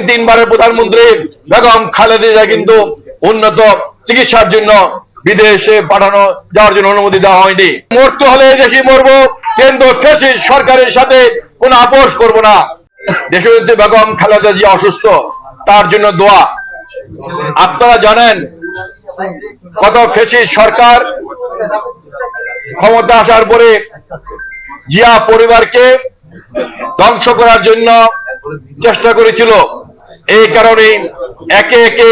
তিনবারের প্রধানমন্ত্রী বেগম খালেদা জিয়া কিন্তু উন্নত চিকিৎসার জন্য বিদেশে পাঠানো যাওয়ার জন্য অনুমতি দেওয়া হয়নি। মরতে হলে দেশে মরবো, কিন্তু ফ্যাসিস্ট সরকারের সাথে কোনো আপোষ করব না। দেশনেত্রী বেগম খালেদা জিয়া অসুস্থ, তার জন্য দোয়া। আপনারা জানেন কত ফ্যাসিস্ট সরকার ক্ষমতা আসার পরে জিয়া পরিবারকে ধ্বংস করার জন্য চেষ্টা করেছিল। এই কারণে একে একে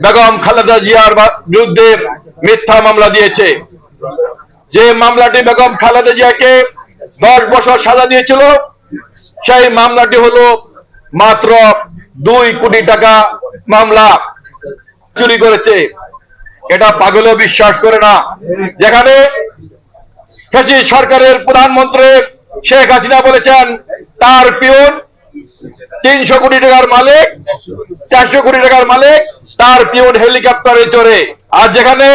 বেগম খালেদা জিয়ার বিরুদ্ধে মিথ্যা মামলা দিয়েছে। যে মামলাটি বেগম খালেদা জিয়াকে 10 বছর সাজা দিয়েছিল, সেই মামলাটি হলো মাত্র 2 কোটি টাকা মামলা। চুরি করেছে, এটা পাগলেও বিশ্বাস করে না। যেখানে ফ্যাসিস্ট সরকারের প্রধানমন্ত্রী শেখ হাসিনা বলেছেন তার পিয়ন 300 কোটি টাকার মালিক, 400 কোটি টাকার মালিক, তার পিয়ন হেলিকপ্টারে চড়ে। আর যেখানে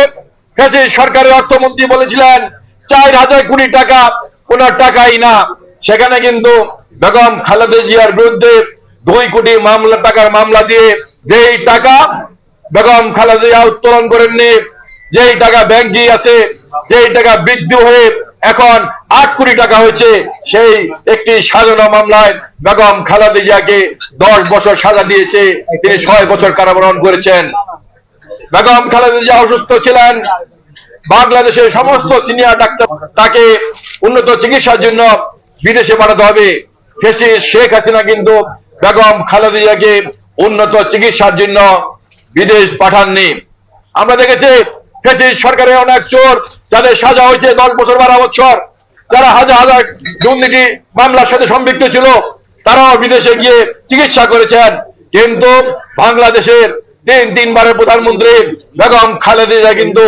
ফ্যাসিস্ট সরকারের অর্থমন্ত্রী বলেছিলেন 4000 কোটি টাকা কোন টাকাই না, সেখানে কিন্তু বেগম খালেদা জিয়ার বিরুদ্ধে 2 কোটি টাকার মামলা দিয়ে যেই টাকা বেগম খালেদা জিয়া উত্তোলন করেননি, যেই টাকা ব্যাংকে আছে, যেই টাকা বৃদ্ধি হয়ে এখন 8 কোটি টাকা হয়েছে, সেই একটি সাজানো মামলায় বেগম খালেদা জিয়াকে 10 বছর সাজা দিয়েছে, তিনি 6 বছর কারাবরণ করেছেন। বেগম খালেদা জিয়া অসুস্থ ছিলেন, বাংলাদেশের সমস্ত সিনিয়র ডাক্তার তাকে উন্নত চিকিৎসার জন্য বিদেশে পাঠাতে হবে। ফ্যাসিস্ট শেখ হাসিনা কিন্তু বেগম খালেদা জিয়াকে উন্নত চিকিৎসার জন্য বিদেশ পাঠাননি। আমরা দেখেছি ফ্যাসিস্ট সরকারের অনেক চোর যাদের সাজা হয়েছে 10 বছর 12 বছর, যারা হাজার হাজার দুর্নীতি মামলার সাথে সম্পৃক্ত ছিল, তারাও বিদেশে গিয়ে চিকিৎসা করেছেন। কিন্তু বাংলাদেশের তিনবারের প্রধানমন্ত্রী বেগম খালেদা জিয়া কিন্তু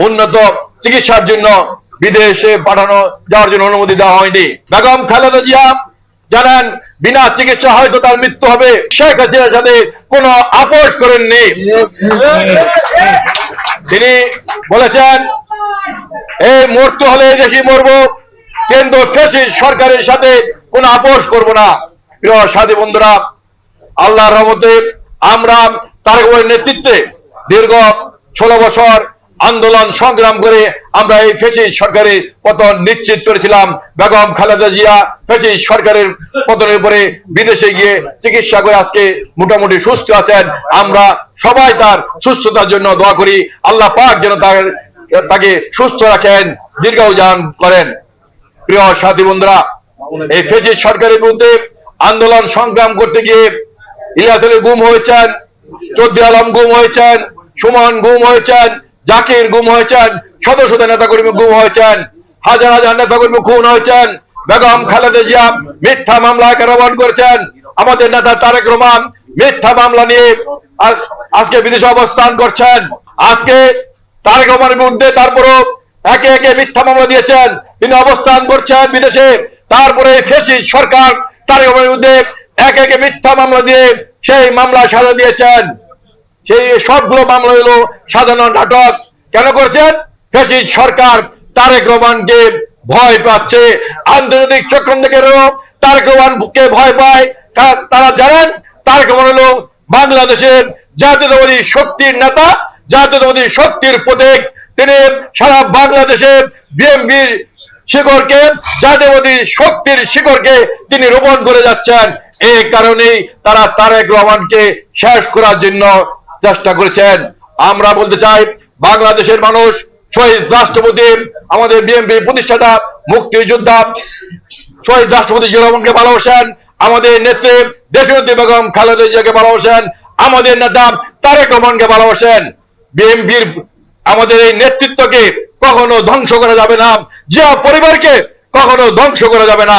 উন্নত চিকিৎসার জন্য বিদেশে পাঠানো যাওয়ার জন্য অনুমতি দেওয়া হয়নি। বেগম খালেদা জিয়া জানেন বিনা চিকিৎসা হয়তো তার মৃত্যু হবে, শেখ হাসিনার সাথে কোনো আপোষ করেননি। তিনি বলেছেন এই মরতে হলে দেশে মরবো, কিন্তু ফ্যাসিস্ট সরকারের সাথে কোনো আপোষ করব না। প্রিয় সাথী বন্ধুরা, আল্লাহর রহমতে আমরা তারেক রহমানের নেতৃত্বে দীর্ঘ 16 বছর আন্দোলন সংগ্রাম করে আমরা এই ফ্যাসিস্ট সরকারের পতন নিশ্চিত করেছিলাম। বেগম খালেদা জিয়া ফ্যাসিস্ট সরকারের পতনের পরে বিদেশে গিয়ে চিকিৎসা করে আজকে মোটামুটি সুস্থ আছেন। আমরা সবাই তার সুস্থতার জন্য দোয়া করি, আল্লাহ পাক যেন তাকে সুস্থ রাখেন, দীর্ঘায়ু করেন। প্রিয় সাথী বন্ধুরা, এই ফ্যাসিস্ট সরকারের বিরুদ্ধে আন্দোলন সংগ্রাম করতে গিয়ে ইলিয়াস আলী গুম হয়েছেন, চৌধুরী আলম গুম হয়েছেন, সুমন গুম হয়েছেন, জাকির গুম হয়েছেন, শত শত নেতাকর্মী গুম হয়েছেন, হাজার হাজার নেতাকর্মী খুন হয়েছেন। বেগম খালেদা জিয়া মিথ্যা মামলায় কারাবরণ করেছেন। আমাদের নেতা তারেক রহমান মিথ্যা মামলা নিয়ে আজকে বিদেশে অবস্থান করছেন। আজকে তারেক রহমানের বিরুদ্ধে তারপরও একে একে মিথ্যা মামলা দিয়েছেন, তিনি অবস্থান করছেন বিদেশে। তারপরে ফ্যাসিস্ট সরকার তারেক রহমানের বিরুদ্ধে একে একে মিথ্যা মামলা দিয়ে সেই মামলা সাজা দিয়েছেন। সেই সবগুলো মামলা হলো সাধারণ নাটক। কেন করছেন? ফ্যাসিস্ট সরকার তারেক রহমানকে ভয় পাচ্ছে। আন্তর্জাতিক চক্রান্ত থেকে তারেক রহমানকে ভয় পায়। তারা জানেন তারেক রহমান হলো বাংলাদেশের জাতীয়তাবাদী শক্তির নেতা, জাতীয়তাবাদী শক্তির প্রতীক। তিনি সারা বাংলাদেশের বিএনপির শিকড়কে, জাতীয়তাবাদী শক্তির শিকড়কে তিনি রোপণ করে যাচ্ছেন। এই কারণেই তারা তারেক রহমানকে শেষ করার জন্য চেষ্টা করেছেন। আমরা বলতে চাই, বাংলাদেশের মানুষ শহীদ রাষ্ট্রপতি, আমাদের বিএনপি প্রতিষ্ঠাতা মুক্তিযোদ্ধা শহীদ রাষ্ট্রপতি জিয়াউর রহমানকে ভালোবাসেন, আমাদের নেত্রী দেশনেত্রী বেগম খালেদা জিয়াকে ভালোবাসেন, আমাদের নেতা তারেক রহমানকে ভালোবাসেন। বিএনপির আমাদের এই নেতৃত্বকে কখনো ধ্বংস করা যাবে না, জিয়া পরিবারকে কখনো ধ্বংস করা যাবে না।